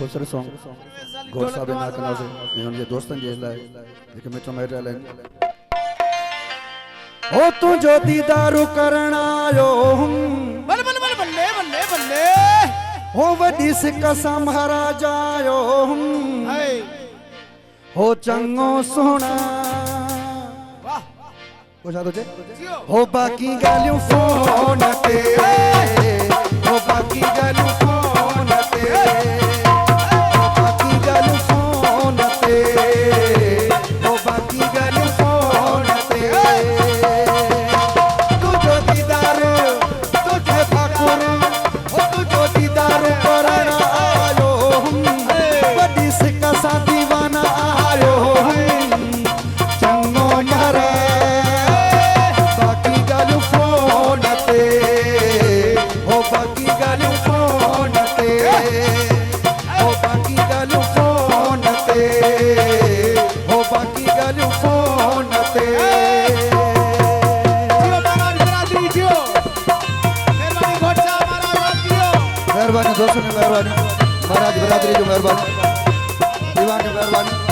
दूसरे सॉन्ग घोड़ साहब ना करना से ये दोस्तन जे लाए जेके मिठो मेरे लाइन ओ तू जो दीदार करण आयो बल्ले बल्ले बल्ले बल्ले बल्ले बल्ले हो वडी सिका संभारा जायो हो चंगो सोना वाह कुछ आ तुझे हो बाकी गालियों फोन ते हो बाकी गालियों फोन ते हो बाकी गालियों फोन ते हो बाकी गालियों फोन ते तू जो दीदार तुझे ठाकुर हो तू जो दीदार करना आयो बड़ी सिका सा दीवाना आयो चंगो मारे बाकी गालियों फोन ते हो बाकी गालियों फोन ते हो बाकी गालियों फोन ते हो बाकी गालियों फोन ते जियो महाराज बरादरी जियो मेहरबानी घोड़ साहब महाराज जियो मेहरबानी दोस्तों ने मेहरबानी महाराज बरादरी जो मेहरबानी दीवान ने मेहरबानी